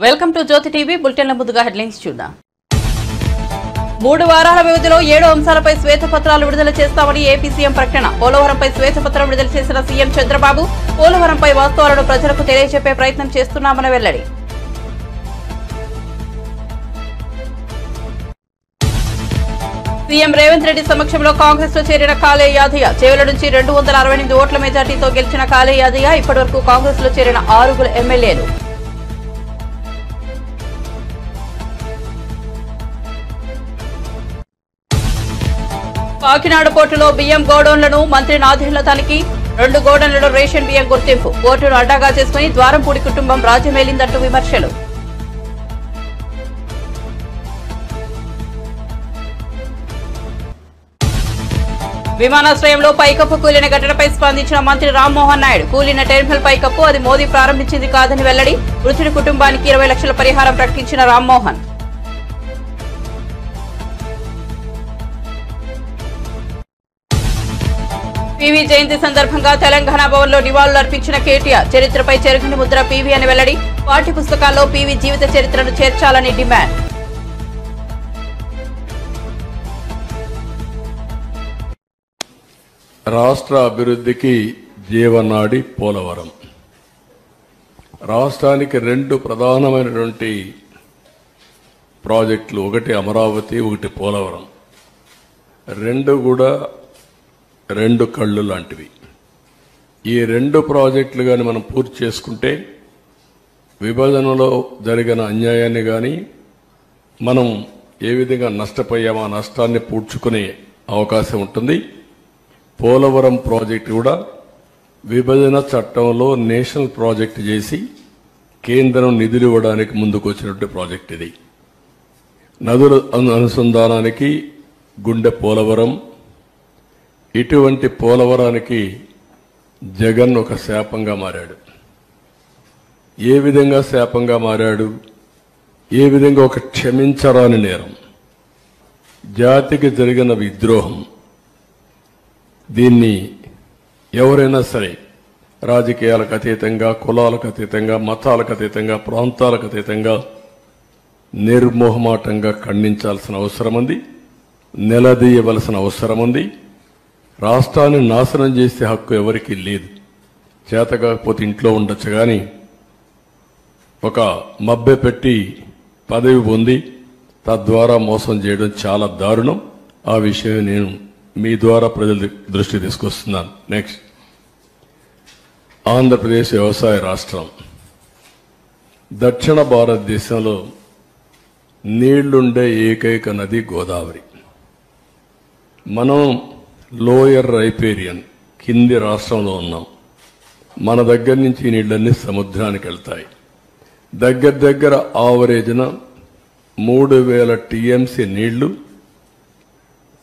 Welcome to Jyothi TV బులెటిన్ల ముందుగా headlines చూద్దాం. 3 వారాల వ్యవధిలో 7 అంశాలపై శ్వేతపత్రాలు విడుదల చేస్తామని ఏపీ సీఎం ప్రకటన. పోలవరంపై శ్వేతపత్రం విడుదల చేసిన సీఎం చంద్రబాబు పోలవరంపై వాస్తవాలను ప్రజలకు తెలియజెప్పే ప్రయత్నం చేస్తున్నామని వెల్లడి. సీఎం రేవంత్ రెడ్డి సమక్షంలో కాంగ్రెస్ లో చేరిన కాళే యాదయ్య చేవెళ్ల నుంచి 268 ఓట్ల మెజార్టీతో గెలిచిన కాళే యాదయ్య ఇప్పటివరకు కాంగ్రెస్ లో చేరిన 6 ఎమ్మెల్యేలు. కాకినాడ పోర్టులో బియ్యం గోడౌన్లను మంత్రి నాదెండ్ల తనిఖీ. 2 గోడౌన్లలో రేషన్ బియ్యం గుర్తింపు. పోర్టును అడ్డాగా చేసుకుని ద్వారంపూడి కుటుంబం రాజ్యమేలిందంటూ విమర్శలు. విమానాశ్రయంలో పైకప్పు కూలిన ఘటనపై స్పందించిన మంత్రి రామ్మోహన్ నాయుడు. కూలిన టెర్మినల్ పైకప్పు అది మోదీ ప్రారంభించింది కాదని వెల్లడి. మృతుడి కుటుంబానికి 20 లక్షల పరిహారం ప్రకటించిన రామ్మోహన్. పీవీ జయంతి సందర్భంగా తెలంగాణ భవన్లో నివాళులర్పించిన కేటీఆర్. చరిత్రపై చెరగని ముద్ర పీవీ అని వెల్లడి. పాఠ్య పుస్తకాల్లో పీవీ జీవిత చరిత్రను చేర్చాలని డిమాండ్. రాష్ట్ర అభివృద్ధికి జీవనాడి పోలవరం. రాష్ట్రానికి 2 ప్రధానమైనటువంటి ప్రాజెక్టులు, ఒకటి అమరావతి, ఒకటి పోలవరం. 2 కూడా 2 కళ్ళు లాంటివి. ఈ 2 ప్రాజెక్టులు కానీ మనం పూర్తి చేసుకుంటే విభజనలో జరిగిన అన్యాయాన్ని కానీ మనం ఏ విధంగా నష్టపోయామో ఆ నష్టాన్ని పూడ్చుకునే అవకాశం ఉంటుంది. పోలవరం ప్రాజెక్టు కూడా విభజన చట్టంలో నేషనల్ ప్రాజెక్టు చేసి కేంద్రం నిధులు ఇవ్వడానికి ముందుకు వచ్చినటువంటి ప్రాజెక్ట్ ఇది. నదుల అనుసంధానానికి గుండె పోలవరం. ఇటువంటి పోలవరానికి జగన్ ఒక శాపంగా మారాడు. ఏ విధంగా శాపంగా మారాడు? ఏ విధంగా ఒక క్షమించరాని నేరం, జాతికి జరిగిన విద్రోహం. దీన్ని ఎవరైనా సరే రాజకీయాలకు అతీతంగా, కులాలకు అతీతంగా, మతాలకు అతీతంగా, ప్రాంతాలకు అతీతంగా నిర్మోహమాటంగా ఖండించాల్సిన అవసరం ఉంది. నిలదీయవలసిన అవసరం ఉంది. రాష్ట్రాన్ని నాశనం చేసే హక్కు ఎవరికీ లేదు. చేత కాకపోతే ఇంట్లో ఉండొచ్చు, కానీ ఒక మభ్య పెట్టి పదవి పొంది తద్వారా మోసం చేయడం చాలా దారుణం. ఆ విషయం నేను మీ ద్వారా ప్రజల దృష్టి తీసుకొస్తున్నాను. నెక్స్ట్, ఆంధ్రప్రదేశ్ వ్యవసాయ రాష్ట్రం. దక్షిణ భారతదేశంలో నీళ్లుండే ఏకైక నది గోదావరి. మనం లోయర్ రైపేరియన్ కింది రాష్ట్రంలో ఉన్నాం. మన దగ్గర నుంచి ఈ నీళ్లన్నీ సముద్రానికి వెళ్తాయి. దగ్గర ఆవరేజ్న 3000 టీఎంసీ నీళ్లు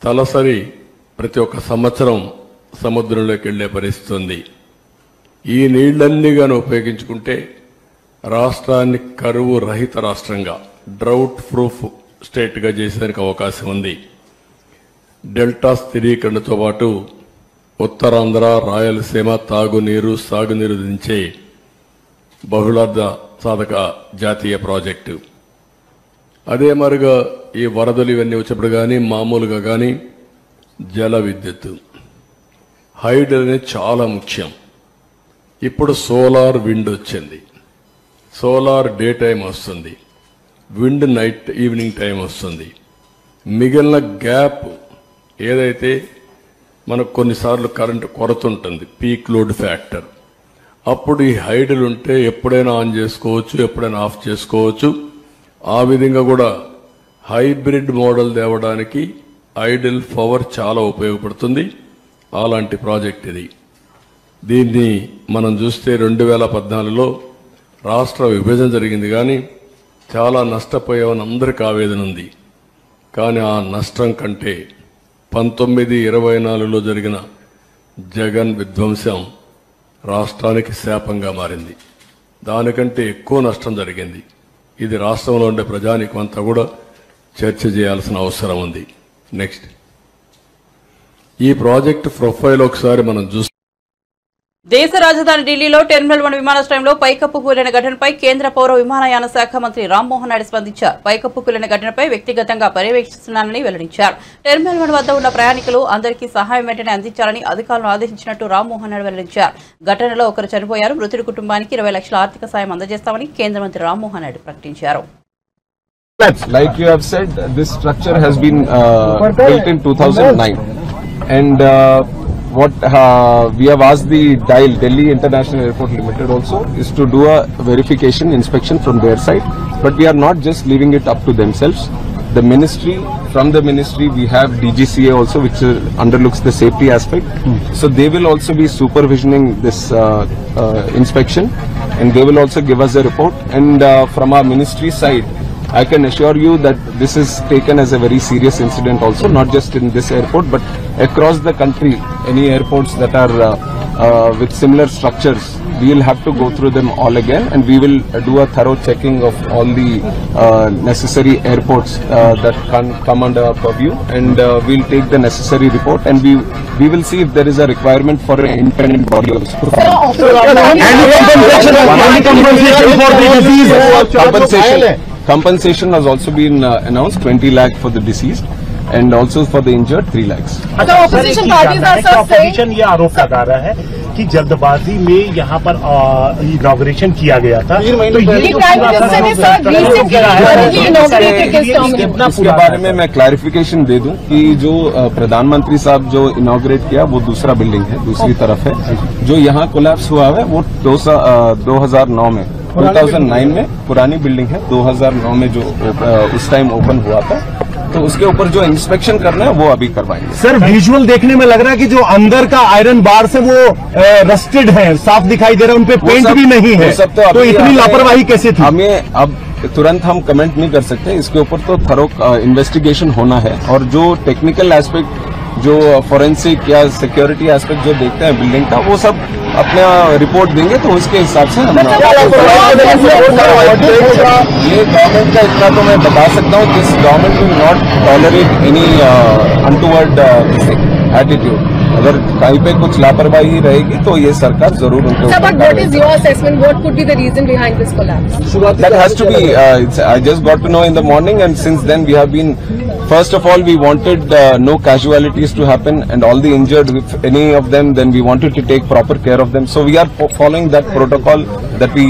తలసరి ప్రతి ఒక్క సంవత్సరం సముద్రంలోకి వెళ్లే పరిస్థితి ఉంది. ఈ నీళ్లన్నీ గాని ఉపయోగించుకుంటే రాష్ట్రాన్ని కరువు రహిత రాష్ట్రంగా, డ్రౌట్ ప్రూఫ్ స్టేట్గా చేసేందుకు అవకాశం ఉంది. డెల్టా స్థిరీకరణతో పాటు ఉత్తరాంధ్ర, రాయలసీమ తాగునీరు, సాగునీరు దించే బహుళార్థ సాధక జాతీయ ప్రాజెక్టు. అదే మరిగా ఈ వరదలు ఇవన్నీ వచ్చినప్పుడు కానీ, మామూలుగా కానీ జల విద్యుత్, హైడల్ అనేది చాలా ముఖ్యం. ఇప్పుడు సోలార్ విండ్ వచ్చింది. సోలార్ డే టైం వస్తుంది, విండ్ నైట్ ఈవినింగ్ టైం వస్తుంది. మిగిలిన గ్యాప్ ఏదైతే మనకు కొన్నిసార్లు కరెంటు కొరత ఉంటుంది, పీక్ లోడ్ ఫ్యాక్టర్, అప్పుడు ఈ హైడల్ ఉంటే ఎప్పుడైనా ఆన్ చేసుకోవచ్చు, ఎప్పుడైనా ఆఫ్ చేసుకోవచ్చు. ఆ విధంగా కూడా హైబ్రిడ్ మోడల్ తేవడానికి ఐడల్ పవర్ చాలా ఉపయోగపడుతుంది. అలాంటి ప్రాజెక్ట్ ఇది. దీన్ని మనం చూస్తే 2014లో రాష్ట్ర విభజన జరిగింది, కానీ చాలా నష్టపోయామని అందరికీ ఆవేదన ఉంది. కానీ ఆ నష్టం కంటే 1924లో జరిగిన జగన్ విధ్వంసం రాష్ట్రానికి శాపంగా మారింది. దానికంటే ఎక్కువ నష్టం జరిగింది. ఇది రాష్ట్రంలో ఉండే ప్రజానీకం అంతా కూడా చర్చ చేయాల్సిన అవసరం ఉంది. నెక్స్ట్, ఈ ప్రాజెక్ట్ ప్రొఫైల్ ఒకసారి మనం చూస్తే దేశ రాజధాని ఢిల్లీలో టెర్మినల్ 1 విమానాశ్రయంలో పైకప్పు కూలిన ఘటనపై కేంద్ర పౌర విమానయాన శాఖ మంత్రి రామ్మోహన్ నాయుడు స్పందించారు. పైకప్పు కూలిన ఘటనపై వ్యక్తిగతంగా పర్యవేక్షిస్తున్నానని వెల్లడించారు. టెర్మినల్ 1 వద్ద ఉన్న ప్రయాణికులు అందరికీ సహాయం వెంటనే అందించాలని అధికారులను ఆదేశించినట్టు రామ్మోహన్ నాయుడు వెల్లడించారు. ఘటనలో ఒకరు చనిపోయారు. మృతుడి కుటుంబానికి 20 లక్షల ఆర్థిక సాయం అందజేస్తామని కేంద్ర మంత్రి రామ్మోహన్ నాయుడు ప్రకటించారు. Like you have said, this structure has been built in 2009, and what we have asked the DIAL, Delhi International Airport Limited, also is to do a verification inspection from their side. But we are not just leaving it up to themselves. The ministry, from the ministry, we have DGCA also, which underlooks the safety aspect. So they will also be supervisioning this inspection, and they will also give us a report. And from our ministry side, I can assure you that this is taken as a very serious incident also, not just in this airport, but across the country. Any airports that are with similar structures, we will have to go through them all again, and we will do a thorough checking of all the necessary airports that can come under our purview, and we'll take the necessary report, and we will see if there is a requirement for an independent body also. Compensation has also been announced, 20 lakh for the deceased, and also for the injured 3 lakhs. अच्छा, opposition parties are saying ये आरोप लगा रहा है कि जल्दबाजी में यहाँ पर इनॉग्रेशन किया गया था। तो इसके बारे में मैं क्लैरिफिकेशन दे दूं कि जो प्रधानमंत्री साहब जो इनॉग्रेट किया वो दूसरा बिल्डिंग है, दूसरी तरफ है। जो यहाँ कोलैप्स हुआ है वो 2009 में 2009 में पुरानी बिल्डिंग है, 2009 में जो उस टाइम ओपन हुआ था, तो उसके ऊपर जो इंस्पेक्शन करना है वो अभी करवाएंगे। सर, विजुअल देखने में लग रहा है कि जो अंदर का आयरन बार से वो रस्टेड है, साफ दिखाई दे रहा है, उनपे पेंट भी नहीं है, तो इतनी लापरवाही कैसे थी? हमें अब तुरंत हम कमेंट नहीं कर सकते, इसके ऊपर तो थरो इन्वेस्टिगेशन होना है, और जो टेक्निकल एस्पेक्ट, जो फॉरेंसिक या सिक्योरिटी एस्पेक्ट जो देखते हैं बिल्डिंग का, वो सब अपना रिपोर्ट देंगे, तो उसके हिसाब से हम ये गवर्नमेंट का इतना तो मैं बता सकता हूँ, this government will not tolerate any untoward attitude. अगर कहीं पे कुछ लापरवाही रहेगी तो ये सरकार जरूर उनको What is your assessment? What could be the reason behind this collapse? That has to be, I just got to know in the morning, and since then we have been, first of all, we wanted no casualties to happen, and all the injured, if any of them, then we wanted to take proper care of them. So we are following that protocol, that we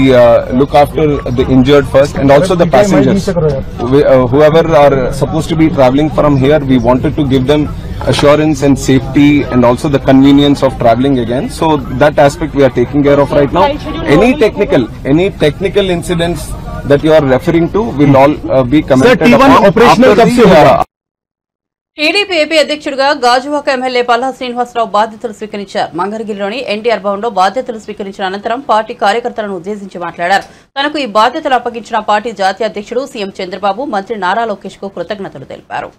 look after the injured first, and also the passengers. Whoever are supposed to be traveling from here, we wanted to give them assurance and safety, and also the convenience of traveling again. So that aspect we are taking care of right now. Any technical incidents that you are referring to will all be commented upon. Operational कब से होगा? TDP AP అధ్యక్షుడిగా Gajuwaka MLA Palla Srinivasarao బాధ్యతలు స్వీకరించారు. మంగళగిరిలోని ఎన్టీఆర్ భవన్లో బాధ్యతలు స్వీకరించిన అనంతరం పార్టీ కార్యకర్తలను ఉద్దేశించి మాట్లాడారు. తనకు ఈ బాధ్యతలు అప్పగించిన పార్టీ జాతీయ అధ్యక్షుడు సీఎం చంద్రబాబు, మంత్రి నారా లోకేష్ కు కృతజ్ఞతలు తెలిపారు.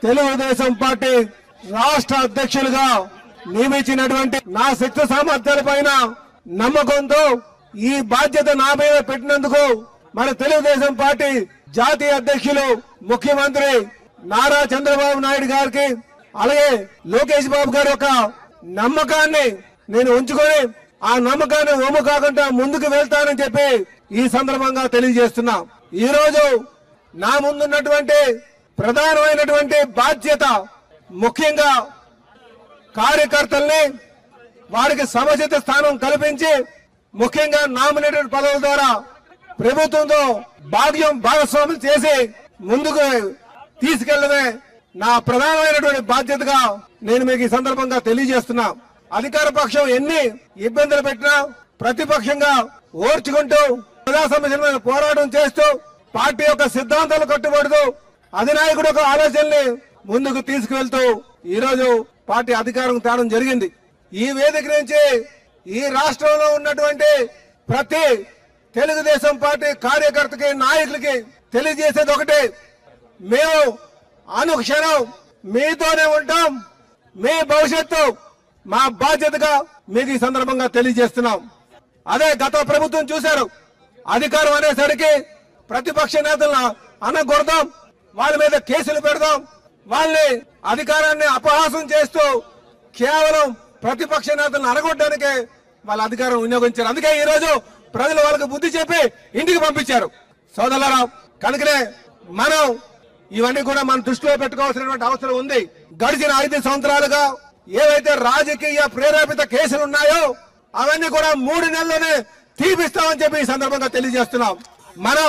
తెలుగుదేశం పార్టీ రాష్ట్ర అధ్యక్షులుగా నియమించినటువంటి నా శక్తి సామర్థ్యాల పైన నమ్మకంతో ఈ బాధ్యత నా మీద పెట్టినందుకు మన తెలుగుదేశం పార్టీ జాతీయ అధ్యక్షులు ముఖ్యమంత్రి నారా చంద్రబాబు నాయుడు గారికి, అలాగే లోకేష్ బాబు గారి యొక్క నమ్మకాన్ని నేను ఉంచుకొని ఆ నమ్మకాన్ని ఒమ్ము కాకుండా ముందుకు వెళ్తానని చెప్పి ఈ సందర్భంగా తెలియజేస్తున్నా. ఈ రోజు నా ముందున్నటువంటి ప్రధానమైనటువంటి బాధ్యత ముఖ్యంగా కార్యకర్తల్ని వారికి సముచిత స్థానం కల్పించి, ముఖ్యంగా నామినేటెడ్ పదవుల ద్వారా ప్రభుత్వంతో భాగస్వామ్యం చేసి ముందుకు తీసుకెళ్లడమే నా ప్రధానమైనటువంటి బాధ్యతగా నేను మీకు ఈ సందర్భంగా తెలియజేస్తున్నా. అధికార పక్షం ఎన్ని ఇబ్బందులు పెట్టినా ప్రతిపక్షంగా ఓర్చుకుంటూ ప్రజా సమస్యల మీద పోరాటం చేస్తూ పార్టీ యొక్క సిద్ధాంతాలు కట్టుబడుతూ అధినాయకుడు ఒక ఆలోచనని ముందుకు తీసుకువెళ్తూ ఈ రోజు పార్టీ అధికారం తేవడం జరిగింది. ఈ వేదిక నుంచి ఈ రాష్ట్రంలో ఉన్నటువంటి ప్రతి తెలుగుదేశం పార్టీ కార్యకర్తకి, నాయకులకి తెలియజేసేది ఒకటే, మేము అనుక్షణం మీతోనే ఉంటాం. మీ భవిష్యత్తు మా బాధ్యతగా మీకు ఈ సందర్భంగా తెలియజేస్తున్నాం. అదే గత ప్రభుత్వం చూశారు, అధికారం అనేసరికి ప్రతిపక్ష నేతలను అనగొడదాం, వాళ్ళ మీద కేసులు పెడదాం, వాళ్ళని అధికారాన్ని అపహాసం చేస్తూ కేవలం ప్రతిపక్ష నేతలను అనగొట్టడానికే వాళ్ళ అధికారం వినియోగించారు. అందుకే ఈ రోజు ప్రజలు వాళ్ళకి బుద్ధి చెప్పి ఇంటికి పంపించారు. సోదరులారా, కనుకనే మనం ఇవన్నీ కూడా మన దృష్టిలో పెట్టుకోవాల్సినటువంటి అవసరం ఉంది. గడిచిన 5 సంవత్సరాలుగా ఏవైతే రాజకీయ ప్రేరేపిత కేసులు ఉన్నాయో అవన్నీ కూడా 3 నెలల్లోనే తీపిస్తామని చెప్పి ఈ సందర్భంగా తెలియజేస్తున్నాం. మనం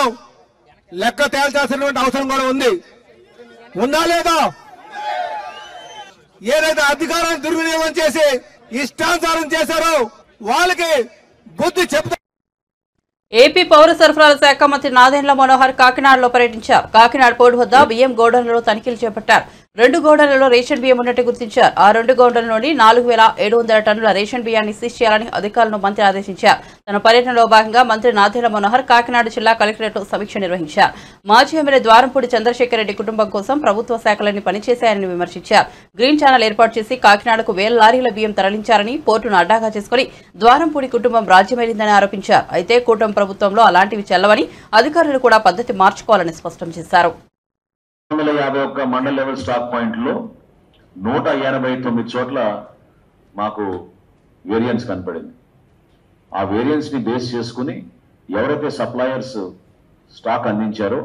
లెక్క తేల్చాల్సినటువంటి అవసరం కూడా ఉంది. ఉందా లేదా? ఏదైతే అధికారాన్ని దుర్వినియోగం చేసి ఇష్టానుసారం చేశారో వాళ్ళకి బుద్ధి చెప్తా. ఏపీ పౌర సరఫరాల శాఖ మంత్రి నాదెండ్ల మనోహర్ కాకినాడలో పర్యటించారు. కాకినాడ పోర్టు వద్ద బియ్యం గోడౌన్లలో తనిఖీలు చేపట్టారు. 2 గోడౌన్లలో రేషన్ బియ్యం ఉన్నట్టు గుర్తించారు. ఆ 2 గోడౌన్లలోని 4700 టన్నుల రేషన్ బియ్యాన్ని సీజ్ చేయాలని అధికారులను మంత్రి ఆదేశించారు. తన పర్యటనలో భాగంగా మంత్రి నాదెండ్ల మనోహర్ కాకినాడ జిల్లా కలెక్టరేట్లో సమీక్ష నిర్వహించారు. మాజీ ఎమ్మెల్యే ద్వారంపూడి చంద్రశేఖర్ రెడ్డి కుటుంబం కోసం ప్రభుత్వ శాఖలన్నీ పనిచేశాయని విమర్శించారు. గ్రీన్ ఛానల్ ఏర్పాటు చేసి కాకినాడకు 1000 లారీల బియ్యం తరలించారని, పోర్టును అడ్డాగా చేసుకుని ద్వారంపూడి కుటుంబం రాజ్యమేలిందని ఆరోపించారు. అయితే కూటమి ప్రభుత్వంలో అలాంటివి చెల్లవని, అధికారులు కూడా పద్ధతి మార్చుకోవాలని స్పష్టం చేశారు. 151 మండల్ లెవెల్ స్టాక్ పాయింట్లో 189 చోట్ల మాకు వేరియన్స్ కనపడింది. ఆ వేరియన్స్ ని బేస్ చేసుకుని ఎవరైతే సప్లయర్స్ స్టాక్ అందించారో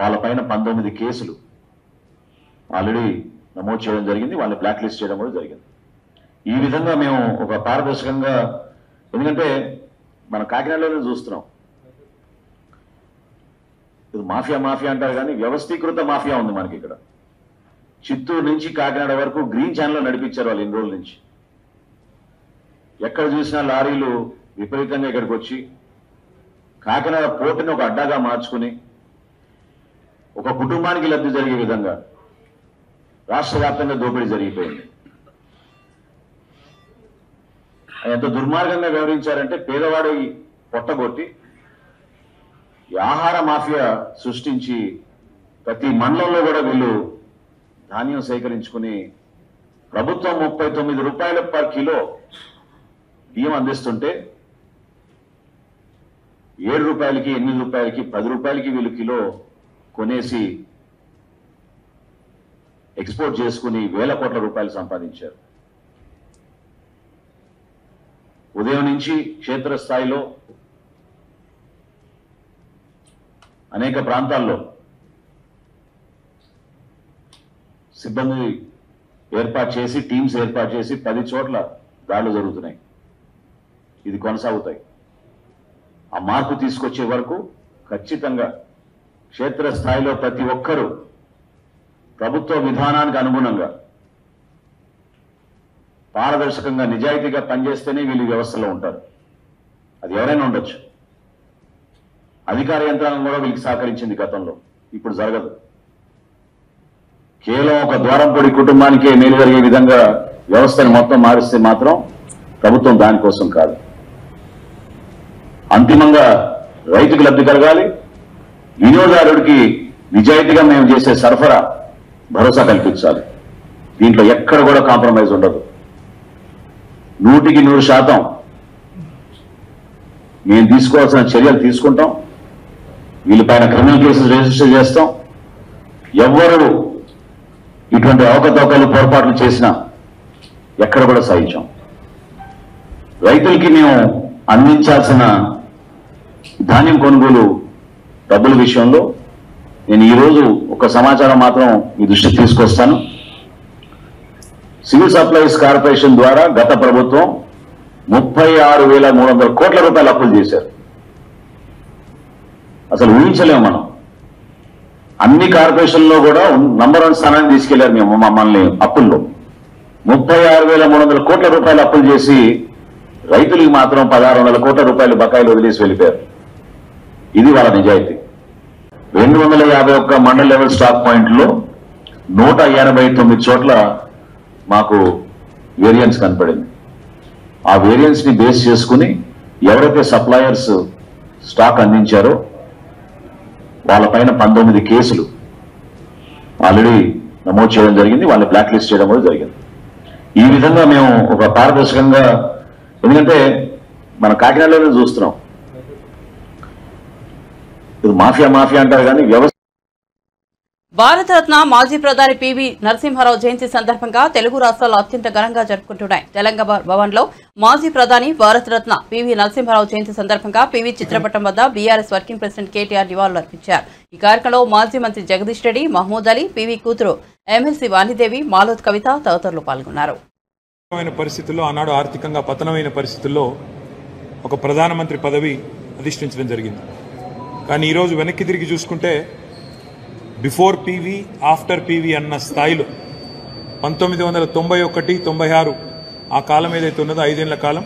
వాళ్ళపైన 19 కేసులు ఆల్రెడీ నమోదు చేయడం జరిగింది. వాళ్ళని బ్లాక్ లిస్ట్ చేయడం కూడా జరిగింది. ఈ విధంగా మేము ఒక పారదర్శకంగా, ఎందుకంటే మన కాకినాడలోనే చూస్తున్నాం, ఇది మాఫియా మాఫియా అంటారు కానీ వ్యవస్థీకృత మాఫియా ఉంది మనకి ఇక్కడ. చిత్తూరు నుంచి కాకినాడ వరకు గ్రీన్ ఛానల్ నడిపించారు వాళ్ళు ఇన్ని రోజుల నుంచి. ఎక్కడ చూసినా లారీలు విపరీతంగా ఇక్కడికి వచ్చి కాకినాడ పోర్టుని ఒక అడ్డాగా మార్చుకుని ఒక కుటుంబానికి లబ్ధి జరిగే విధంగా రాష్ట్ర వ్యాప్తంగా దోపిడీ జరిగిపోయింది. ఎంత దుర్మార్గంగా వ్యవహరించారంటే పేదవాడి పొట్టగొట్టి ఈ ఆహార మాఫియా సృష్టించి ప్రతి మండలంలో కూడా వీళ్ళు ధాన్యం సేకరించుకుని ప్రభుత్వం 39 రూపాయలు పర్ కిలో బియ్యం అందిస్తుంటే 7 రూపాయలకి, 8 రూపాయలకి, 10 రూపాయలకి వీళ్ళు కిలో కొనేసి ఎక్స్పోర్ట్ చేసుకుని 1000 కోట్ల రూపాయలు సంపాదించారు. ఉదయం నుంచి క్షేత్రస్థాయిలో అనేక ప్రాంతాల్లో సిబ్బంది ఏర్పాటు చేసి, టీమ్స్ ఏర్పాటు చేసి 10 చోట్ల దాడులు జరుగుతున్నాయి. ఇది కొనసాగుతాయి. ఆ మార్పు తీసుకొచ్చే వరకు ఖచ్చితంగా క్షేత్రస్థాయిలో ప్రతి ఒక్కరూ ప్రభుత్వ విధానానికి అనుగుణంగా పారదర్శకంగా నిజాయితీగా పనిచేస్తేనే వీళ్ళు వ్యవస్థలో ఉంటారు. అది ఎవరైనా ఉండొచ్చు. అధికార యంత్రాంగం కూడా వీళ్ళకి సహకరించింది గతంలో, ఇప్పుడు జరగదు. కేవలం ఒక ద్వారంపూడి కుటుంబానికే మేలు జరిగే విధంగా వ్యవస్థను మొత్తం మారిస్తే మాత్రం ప్రభుత్వం దానికోసం కాదు. అంతిమంగా రైతుకు లబ్ధి కలగాలి, వినియోగదారుడికి నిజాయితీగా మేము చేసే సరఫరా భరోసా కల్పించాలి. దీంట్లో ఎక్కడ కూడా కాంప్రమైజ్ ఉండదు. 100% మేము తీసుకోవాల్సిన చర్యలు తీసుకుంటాం. వీళ్ళపైన క్రిమినల్ కేసులు రిజిస్టర్ చేస్తాం. ఎవ్వరు ఇటువంటి అవకతవకలు పొరపాట్లు చేసినా ఎక్కడ కూడా సహించాం. రైతులకి మేము అందించాల్సిన ధాన్యం కొనుగోలు డబ్బుల విషయంలో నేను ఈరోజు ఒక సమాచారం మాత్రం మీ దృష్టికి తీసుకొస్తాను. సివిల్ సప్లైస్ కార్పొరేషన్ ద్వారా గత ప్రభుత్వం 36,300 కోట్ల రూపాయలు అప్పులు చేశారు. అసలు ఊహించలేము మనం. అన్ని కార్పొరేషన్లో కూడా నంబర్ 1 స్థానాన్ని తీసుకెళ్లారు మేము మమ్మల్ని అప్పుల్లో. 36,300 కోట్ల రూపాయలు అప్పులు చేసి రైతులకి మాత్రం 1,600 కోట్ల రూపాయలు బకాయిలు వదిలేసి వెళ్ళిపోయారు. ఇది వాళ్ళ నిజాయితీ. 251 మండల్ లెవెల్ స్టాక్ పాయింట్లో 189 చోట్ల మాకు వేరియన్స్ కనపడింది. ఆ వేరియన్స్ ని బేస్ చేసుకుని ఎవరైతే సప్లయర్స్ స్టాక్ అందించారో వాళ్ళపైన 19 కేసులు ఆల్రెడీ నమోదు చేయడం జరిగింది. వాళ్ళని బ్లాక్ లిస్ట్ చేయడం కూడా జరిగింది. ఈ విధంగా మేము ఒక పారదర్శకంగా, ఎందుకంటే మన కాకినాడలోనే చూస్తున్నాం, ఇది మాఫియా మాఫియా అంటారు కానీ వ్యవస్థ. భారతరత్న మాజీ ప్రధాని పివి నరసింహారావు జయంతి సందర్భంగా తెలుగు రాష్ట్రాలు అత్యంత ఘనంగా జరుపుకుంటున్నాయి. తెలంగాణ భవన్లో మాజీ ప్రధాని భారతరత్న పివి నరసింహారావు జయంతి సందర్భంగా పివి చిత్రపటం వద్ద బీఆర్ఎస్ వర్కింగ్ ప్రెసిడెంట్ కేటీఆర్ నివాళులర్పించారు. ఈ కార్యక్రమంలో మాజీ మంత్రి జగదీష్ రెడ్డి, మహమూద్ అలీ, పివి కూతురు ఎమ్మెల్సీ వాణిదేవి, మాలోత్ కవిత తదితరులు పాల్గొన్నారు. పరిస్థితుల్లో ఆనాడు ఆర్థికంగా పతనమైన పరిస్థితుల్లో ఒక ప్రధానమంత్రి పదవి అధిష్ఠించడం జరిగింది. కానీ ఈరోజు వెనక్కి తిరిగి చూసుకుంటే బిఫోర్ పీవీ ఆఫ్టర్ పీవీ అన్న స్థాయిలో 1991, 96 ఆ కాలం ఏదైతే ఉన్నదో 5 ఏళ్ల కాలం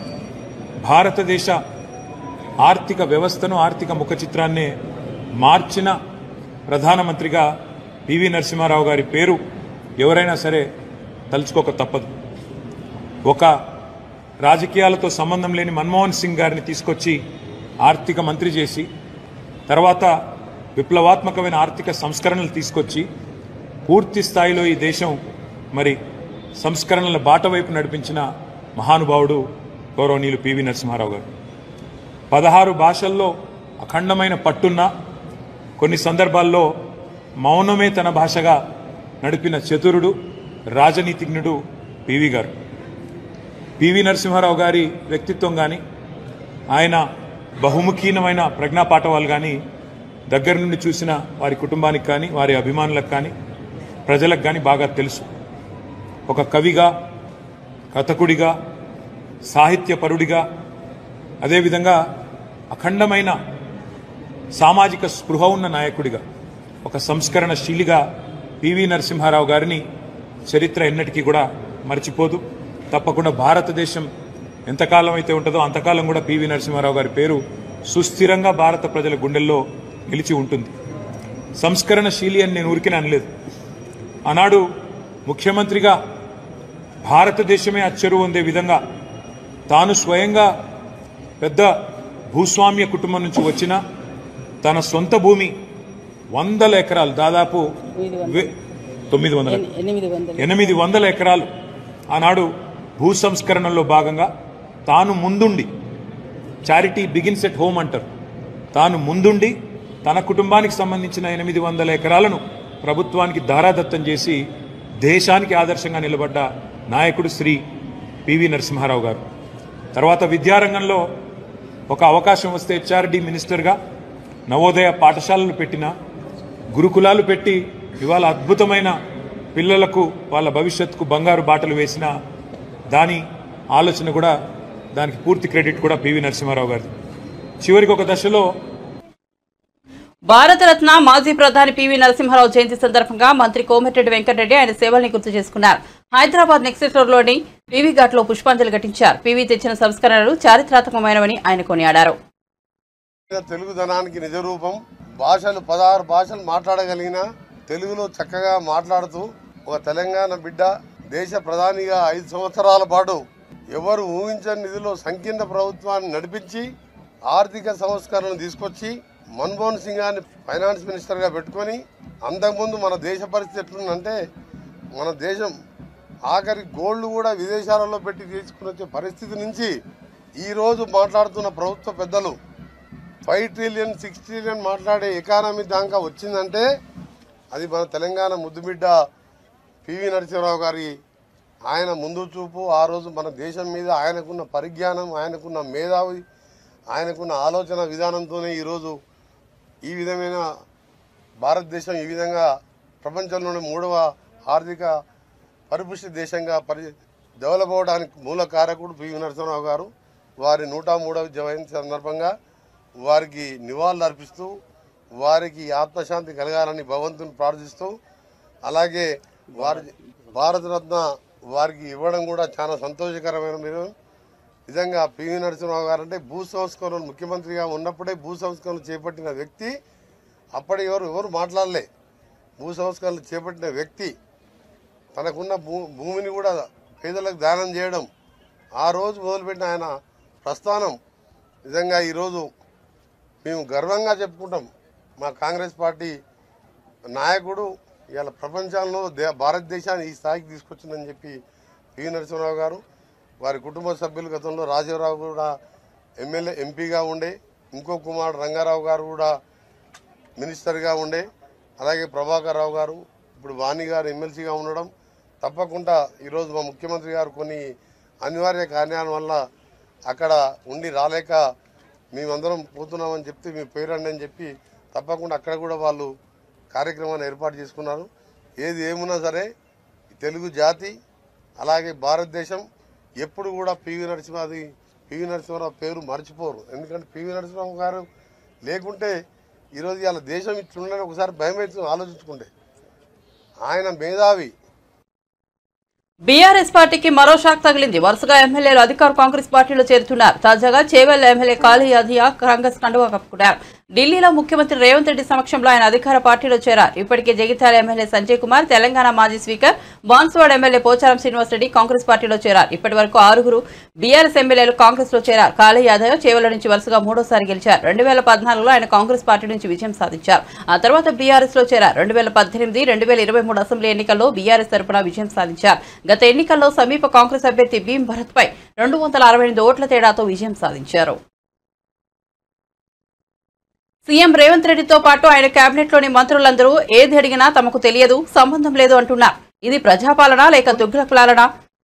భారతదేశ ఆర్థిక వ్యవస్థను, ఆర్థిక ముఖ చిత్రాన్నే మార్చిన ప్రధానమంత్రిగా పివి నరసింహారావు గారి పేరు ఎవరైనా సరే తలుచుకోక తప్పదు. ఒక రాజకీయాలతో సంబంధం లేని మన్మోహన్ సింగ్ గారిని తీసుకొచ్చి ఆర్థిక మంత్రి చేసి తర్వాత విప్లవాత్మకమైన ఆర్థిక సంస్కరణలు తీసుకొచ్చి పూర్తి స్థాయిలో ఈ దేశం మరి సంస్కరణల బాట వైపు నడిపించిన మహానుభావుడు గౌరవనీయులు పివి నరసింహారావు గారు. 16 భాషల్లో అఖండమైన పట్టున్న, కొన్ని సందర్భాల్లో మౌనమే తన భాషగా నడిపిన చతురుడు, రాజనీతిజ్ఞుడు పివి గారు. పివి నరసింహారావు గారి వ్యక్తిత్వం కానీ, ఆయన బహుముఖీనమైన ప్రజ్ఞాపాఠవాలు కానీ దగ్గర నుండి చూసిన వారి కుటుంబానికి కానీ, వారి అభిమానులకు కానీ, ప్రజలకు కానీ బాగా తెలుసు. ఒక కవిగా, కథకుడిగా, సాహిత్యపరుడిగా, అదేవిధంగా అఖండమైన సామాజిక స్పృహ ఉన్న నాయకుడిగా, ఒక సంస్కరణశీలిగా పివి నరసింహారావు గారిని చరిత్ర ఎన్నటికీ కూడా మర్చిపోదు. తప్పకుండా భారతదేశం ఎంతకాలం అయితే ఉంటుందో అంతకాలం కూడా పివి నరసింహారావు గారి పేరు సుస్థిరంగా భారత ప్రజల గుండెల్లో నిలిచి ఉంటుంది. సంస్కరణశీలి అని నేను ఊరికే అనలేదు. ఆనాడు ముఖ్యమంత్రిగా భారతదేశమే అచ్చరు పొందే విధంగా తాను స్వయంగా పెద్ద భూస్వామ్య కుటుంబం నుంచి వచ్చిన తన సొంత భూమి 100 ఎకరాలు, దాదాపు 800 ఎకరాలు ఆనాడు భూ సంస్కరణలో భాగంగా తాను ముందుండి, చారిటీ బిగిన్స్ ఎట్ హోమ్ అంటారు, తాను ముందుండి తన కుటుంబానికి సంబంధించిన 800 ఎకరాలను ప్రభుత్వానికి ధారాదత్తం చేసి దేశానికి ఆదర్శంగా నిలబడ్డ నాయకుడు శ్రీ పివి నరసింహారావు గారు. తర్వాత విద్యారంగంలో ఒక అవకాశం వస్తే హెచ్ఆర్డి మినిస్టర్గా నవోదయ పాఠశాలలు పెట్టిన, గురుకులాలు పెట్టి ఇవాళ అద్భుతమైన పిల్లలకు వాళ్ళ భవిష్యత్తుకు బంగారు బాటలు వేసిన దాని ఆలోచన కూడా, దానికి పూర్తి క్రెడిట్ కూడా పివి నరసింహారావు గారిది. చివరికి ఒక దశలో భారతరత్న మాజీ ప్రధాని పివి నరసింహారావు జయంతి సందర్భంగా మంత్రి కోమటిరెడ్డి వెంకటరెడ్డి ఆయన సేవల్ని గుర్తు చేసుకున్నారు. హైదరాబాద్ నెక్సెట్లోని పివి ఘాట్లో పుష్పాంజలి ఘటించారు. పివి తెచ్చిన సంస్కరణలు చారిత్రాత్మకమైనవని ఆయన కొనియాడారు. తెలుగుదనానికి నిజరూపం. భాషలు 16 భాషలు మాట్లాడగలిగిన, తెలుగులో చక్కగా మాట్లాడుతూ ఒక తెలంగాణ బిడ్డ దేశ ప్రధానిగా 5 సంవత్సరాల పాటు ఎవరు ఊహించని నిధిలో సంకీర్ణ ప్రభుత్వాన్ని నడిపించి ఆర్థిక సంస్కరణను తీసుకొచ్చి మన్మోహన్ సింగ్ గారిని ఫైనాన్స్ మినిస్టర్గా పెట్టుకొని, అంతకుముందు మన దేశ పరిస్థితి ఎట్లుందంటే మన దేశం ఆఖరి గోల్డ్ కూడా విదేశాలలో పెట్టి తీసుకుని వచ్చే పరిస్థితి నుంచి ఈరోజు మాట్లాడుతున్న ప్రభుత్వ పెద్దలు 5 ట్రిలియన్ 6 ట్రిలియన్ మాట్లాడే ఎకానమీ దాకా వచ్చిందంటే అది మన తెలంగాణ ముద్దుబిడ్డ పివి నరసింహారావు గారి ఆయన ముందు చూపు. ఆ రోజు మన దేశం మీద ఆయనకున్న పరిజ్ఞానం, ఆయనకున్న మేధావి, ఆయనకున్న ఆలోచన విధానంతోనే ఈరోజు ఈ విధమైన భారతదేశం ఈ విధంగా ప్రపంచంలోని 3వ ఆర్థిక పరిపుష్టి దేశంగా డెవలప్ అవడానికి మూల కారకుడు పివి నరసింహారావు గారు. వారి 103వ జయంతి సందర్భంగా వారికి నివాళులు అర్పిస్తూ, వారికి ఆత్మశాంతి కలగాలని భగవంతుని ప్రార్థిస్తూ, అలాగే వారి భారతరత్న వారికి ఇవ్వడం కూడా చాలా సంతోషకరమైన విధంగా. పివి నరసింహారావు గారు అంటే భూ సంస్కరణలు ముఖ్యమంత్రిగా ఉన్నప్పుడే భూ సంస్కరణలు చేపట్టిన వ్యక్తి. అప్పటి ఎవరు మాట్లాడలే. భూ సంస్కరణలు చేపట్టిన వ్యక్తి తనకున్న భూమిని కూడా పేదలకు దానం చేయడం, ఆ రోజు మొదలుపెట్టిన ఆయన ప్రస్థానం నిజంగా ఈరోజు మేము గర్వంగా చెప్పుకుంటాం. మా కాంగ్రెస్ పార్టీ నాయకుడు ఇవాళ ప్రపంచంలో భారతదేశాన్ని ఈ స్థాయికి తీసుకొచ్చిందని చెప్పి పివి నరసింహారావు గారు. వారి కుటుంబ సభ్యులు గతంలో రాజీవరావు కూడా ఎంపీగా ఉండే, ఇంకో కుమారుడు రంగారావు గారు కూడా మినిస్టర్గా ఉండే, అలాగే ప్రభాకర్ రావు గారు ఇప్పుడు వాణి గారు ఎమ్మెల్సీగా ఉండడం, తప్పకుండా ఈరోజు మా ముఖ్యమంత్రి గారు కొన్ని అనివార్య కారణాల వల్ల అక్కడ ఉండి రాలేక మేమందరం పోతున్నామని చెప్తే మీరు పోయిరండి అని చెప్పి తప్పకుండా అక్కడ కూడా వాళ్ళు కార్యక్రమాన్ని ఏర్పాటు చేసుకున్నారు. ఏది ఏమున్నా సరే తెలుగు జాతి అలాగే భారతదేశం ఎప్పుడు కూడా పివి నరసింహారావు పేరు మర్చిపోరు. ఎందుకంటే పివి నరసింహారావు గారు లేకుంటే ఈరోజు ఇవాళ దేశం ఇట్లుండని ఒకసారి భయం అవుతుంది ఆలోచించుకుంటే. ఆయన మేధావి. బీఆర్ఎస్ పార్టీకి మరో షాక్ తగిలింది. వరుసగా ఎమ్మెల్యేలు అధికార కాంగ్రెస్ పార్టీలో చేరుతున్నారు. తాజాగా చేవెళ్ల ఎమ్మెల్యే కాళీ అధియా కాంగ్రెస్ కండువా కప్పుకున్నారు. ఢిల్లీలో ముఖ్యమంత్రి రేవంత్ రెడ్డి సమక్షంలో ఆయన అధికార పార్టీలో చేరారు. ఇప్పటికే జగిత్యాల ఎమ్మెల్యే సంజయ్ కుమార్, తెలంగాణ మాజీ స్పీకర్ బాన్సువాడ ఎమ్మెల్యే పోచారం శ్రీనివాస్ రెడ్డి కాంగ్రెస్ పార్టీలో చేరారు. ఇప్పటి వరకు 6 బీఆర్ఎస్ ఎమ్మెల్యేలు కాంగ్రెస్ లో చేరారు. కాళీ యాదవ్ చేవెళ్ల నుంచి వరుసగా 3వ గెలిచారు. 2014లో ఆయన కాంగ్రెస్ పార్టీ నుంచి విజయం సాధించారు. ఆ తర్వాత బీఆర్ఎస్ లో చేరారు. 2018, 2023 అసెంబ్లీ ఎన్నికల్లో బీఆర్ఎస్ తరపున విజయం సాధించారు. గత ఎన్నికల్లో సమీప కాంగ్రెస్ అభ్యర్థి భీం భరత్ పై 268 ఓట్ల తేడాతో విజయం సాధించారు. సీఎం రేవంత్ రెడ్డితో పాటు ఆయన కేబినెట్ లోని మంత్రులందరూ ఏది అడిగినా తమకు తెలియదు, సంబంధం లేదు అంటున్నారు. ఇది ప్రజాపాలన లేక తుగ్లక్ పాలన?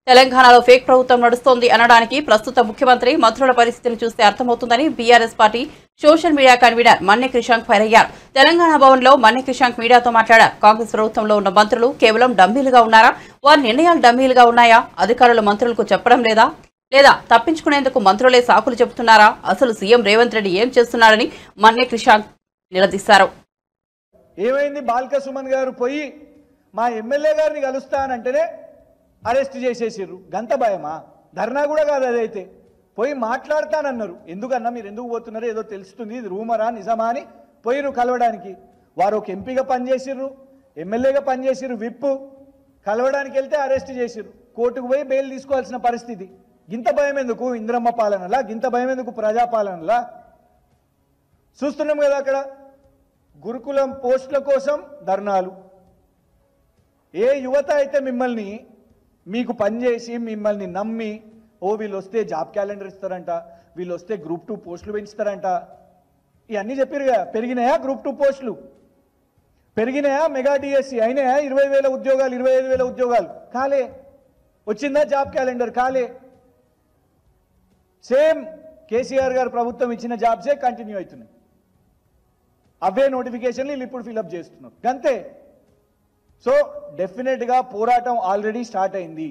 తెలంగాణలో ఫేక్ ప్రభుత్వం నడుస్తోంది అనడానికి ప్రస్తుత ముఖ్యమంత్రి, మంత్రుల పరిస్థితిని చూస్తే అర్థమవుతుందని BRS party social media convener Manne Krishank fire అయ్యారు. తెలంగాణ భవన్ లో మన్నె క్రిషాంక్ మీడియాతో మాట్లాడారు. కాంగ్రెస్ ప్రభుత్వంలో ఉన్న మంత్రులు కేవలం డమ్మీలుగా ఉన్నారా? వారి నిర్ణయాలు డమ్మీలుగా ఉన్నాయా? అధికారులు మంత్రులకు చెప్పడం లేదా తప్పించుకునేందుకు మంత్రులే సాకులు చెబుతున్నారా? అసలు సీఎం రేవంత్ రెడ్డి ఏం చేస్తున్నారని మన్నె క్రిషాంక్ నిలదీశారు. ఏమైంది? బాల్క సుమన్ గారు పోయి మా ఎమ్మెల్యే గారిని కలుస్తానంటేనే అరెస్ట్ చేసేసారు. గంత భయమా? ధర్నా కూడా కాదు అదైతే. పోయి మాట్లాడతానన్నారు. ఎందుకన్నా మీరు ఎందుకు పోతున్నారు? ఏదో తెలుస్తుంది, ఇది రూమరా నిజమా అని పోయిరు కలవడానికి. వారు ఒక ఎంపీగా పనిచేసిర్రు, ఎమ్మెల్యేగా పనిచేసిర్రు, విప్పు కలవడానికి వెళ్తే అరెస్ట్ చేసిర్రు. కోర్టుకు పోయి బెయిల్ తీసుకోవాల్సిన పరిస్థితి. గింత భయం ఎందుకు ఇంద్రమ్మ పాలనలా? గింత భయం ఎందుకు ప్రజాపాలనలా? చూస్తున్నాం కదా అక్కడ గురుకులం పోస్టుల కోసం ధర్నాలు. ఏ యువత అయితే మిమ్మల్ని మీకు పనిచేసి మిమ్మల్ని నమ్మి వీళ్ళు వస్తే జాబ్ క్యాలెండర్ ఇస్తారంట, వీళ్ళు వస్తే గ్రూప్ 2 పోస్టులు పెంచుతారంట, ఇవన్నీ చెప్పారుగా. పెరిగినాయా గ్రూప్ 2 పోస్టులు? పెరిగినాయా? మెగా డిఎస్సి అయినాయా? 20,000 ఉద్యోగాలు, 25,000 ఉద్యోగాలు కాలే. వచ్చిందా జాబ్ క్యాలెండర్? కాలే. సేమ్ కేసీఆర్ గారు ప్రభుత్వం ఇచ్చిన జాబ్సే కంటిన్యూ అవుతున్నాయి. అవే నోటిఫికేషన్లు వీళ్ళు ఇప్పుడు ఫిలప్ చేస్తున్నారు. అంతే. సో డెఫినెట్గా పోరాటం ఆల్రెడీ స్టార్ట్ అయింది.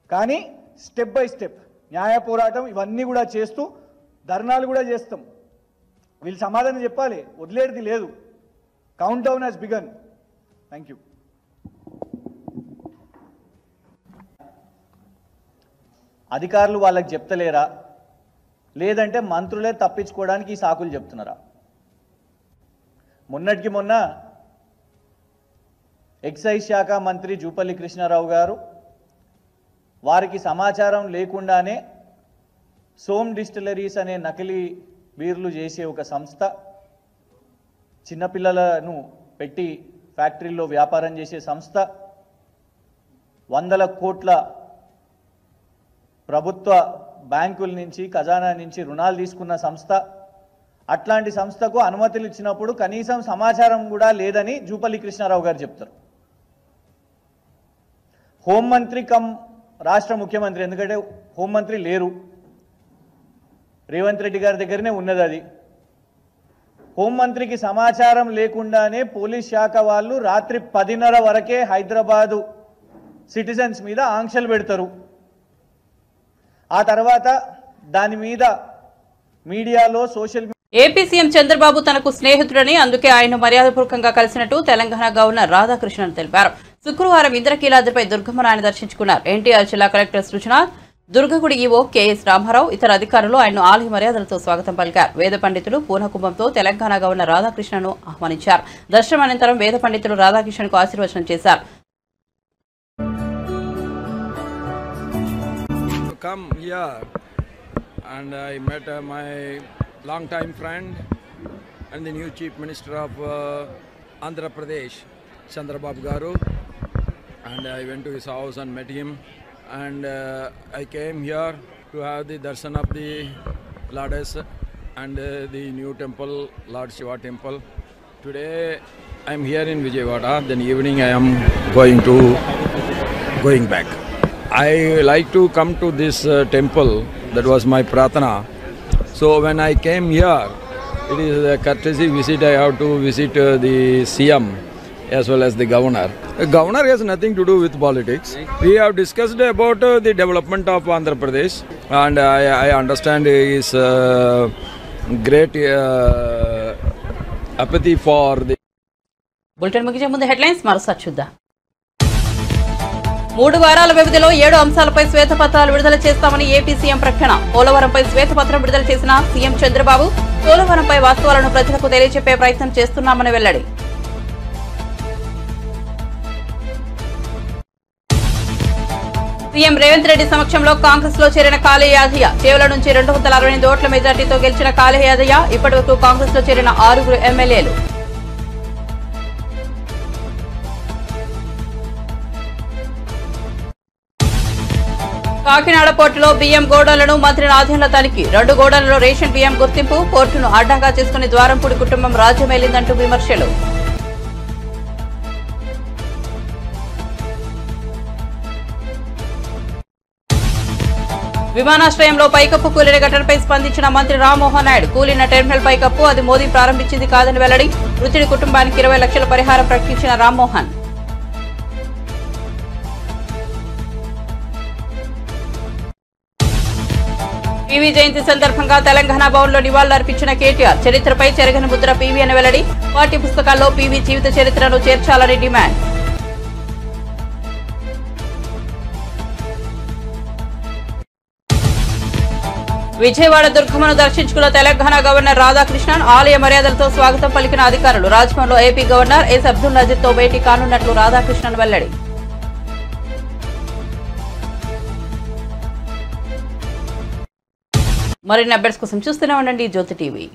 కానీ స్టెప్ బై స్టెప్ న్యాయ పోరాటం ఇవన్నీ కూడా చేస్తూ ధర్నాలు కూడా చేస్తాం. వీళ్ళు సమాధానం చెప్పాలి, వదిలేది లేదు. Countdown has begun. Thank you. అధికారులు వాళ్ళకి చెప్తలేరా? లేదంటే మంత్రులే తప్పించుకోవడానికి ఈ సాకులు చెప్తున్నారా? మొన్నటికి మొన్న ఎక్సైజ్ శాఖ మంత్రి జూపల్లి కృష్ణారావు గారు వారికి సమాచారం లేకుండానే సోమ్ డిస్టిలరీస్ అనే నకిలీ బీర్లు చేసే ఒక సంస్థ, చిన్నపిల్లలను పెట్టి ఫ్యాక్టరీల్లో వ్యాపారం చేసే సంస్థ, 100 కోట్ల ప్రభుత్వ బ్యాంకుల నుంచి ఖజానా నుంచి రుణాలు తీసుకున్న సంస్థ, అట్లాంటి సంస్థకు అనుమతులు ఇచ్చినప్పుడు కనీసం సమాచారం కూడా లేదని జూపల్లి కృష్ణారావు గారు చెప్తారు. హోంమంత్రి కమ్ రాష్ట్ర ముఖ్యమంత్రి, ఎందుకంటే హోంమంత్రి లేరు, రేవంత్ రెడ్డి గారి దగ్గరనే ఉన్నది అది. హోంమంత్రికి సమాచారం లేకుండానే పోలీస్ శాఖ వాళ్ళు రాత్రి 10:30 వరకే హైదరాబాదు సిటిజన్స్ మీద ఆంక్షలు పెడతారు. ఆ తర్వాత దాని మీద మీడియాలో సోషల్ ఏపీ సీఎం చంద్రబాబు తనకు స్నేహితుడని, అందుకే ఆయన మర్యాదపూర్వకంగా కలిసినట్టు తెలంగాణ గవర్నర్ రాధాకృష్ణన్ తెలిపారు. శుక్రవారం ఇంద్రకీలాద్రిపై దుర్గమ్మను ఆయన దర్శించుకున్నారు. ఎన్టీఆర్ జిల్లా కలెక్టర్ సృజన, దుర్గగుడి ఈవో కెఎస్ రామారావు, ఇతర అధికారులు ఆయన్ను ఆలయ మర్యాదలతో స్వాగతం పలికారు. వేద పండితులు పూర్ణకుంభంతో తెలంగాణ గవర్నర్ రాధాకృష్ణను ఆహ్వానించారు. దర్శనం అనంతరం వేద పండితులు రాధాకృష్ణన్కు ఆశీర్వచనం చేశారు. Come here and I met my long-time friend and the new Chief Minister of Andhra Pradesh, Chandrababu Garu, and I went to his house and met him, and I came here to have the darshan of the Ladas and the new temple, Lord Shiva temple, Today I am here in Vijayawada, then evening I am going back. I like to come to this temple, that was my pratana. So when I came here, it is a courtesy visit. I have to visit the CM as well as the governor. The governor has nothing to do with politics. We have discussed about the development of Andhra Pradesh, and I understand his great apathy for the. Bulletin ముగించే ముందు headlines మరోసారి చూద్దాం. 3 వారాల వ్యవధిలో 7 అంశాలపై శ్వేతపత్రాలు విడుదల చేస్తామని AP CM ప్రకటన. పోలవరంపై శ్వేతపత్రం విడుదల చేసిన సీఎం చంద్రబాబు పోలవరంపై వాస్తవాలను ప్రజలకు తెలియజెప్పే ప్రయత్నం చేస్తున్నామని వెల్లడి. సీఎం రేవంత్ రెడ్డి సమక్షంలో కాంగ్రెస్ లో చేరిన కాళీ యాదయ్య. చేవల నుంచి 268 ఓట్ల మెజార్టీతో గెలిచిన కాళీ యాదయ్య ఇప్పటివరకు కాంగ్రెస్ లో చేరిన 6 ఎమ్మెల్యేలు. కాకినాడ పోర్టులో బియ్యం గోడౌన్లను మంత్రి నాథెండ్ల తనిఖీ. 2 గోడౌన్లలో రేషన్ బియ్యం గుర్తింపు. పోర్టును అడ్డంగా చేసుకుని ద్వారంపూడి కుటుంబం రాజ్యమేలిందంటూ విమర్శలు. విమానాశ్రయంలో పైకప్పు కూలిన ఘటనపై స్పందించిన మంత్రి రామ్మోహన్ నాయుడు. కూలిన టెర్మినల్ పైకప్పు అది మోదీ ప్రారంభించింది కాదని వెల్లడి. మృతుడి కుటుంబానికి 20 లక్షల పరిహారం ప్రకటించిన రామ్మోహన్. పీవీ జయంతి సందర్భంగా తెలంగాణ భవన్లో నివాళులర్పించిన కేటీఆర్. చరిత్రపై చెరగని ముద్ర పీవీ అని వెల్లడి. పాఠ్య పుస్తకాల్లో పీవీ జీవిత చరిత్రను చేర్చాలని డిమాండ్. విజయవాడ దుర్గమ్మను దర్శించుకున్న తెలంగాణ గవర్నర్ రాధాకృష్ణన్. ఆలయ మర్యాదలతో స్వాగతం పలికిన అధికారులు. రాజ్భవన్లో ఏపీ గవర్నర్ ఎస్ అబ్దుల్ నజీర్తో భేటీ కానున్నట్లు రాధాకృష్ణన్ వెల్లడి. మరిన్ని అప్డేట్స్ కోసం చూస్తూనే ఉండండి జ్యోతి టీవీ.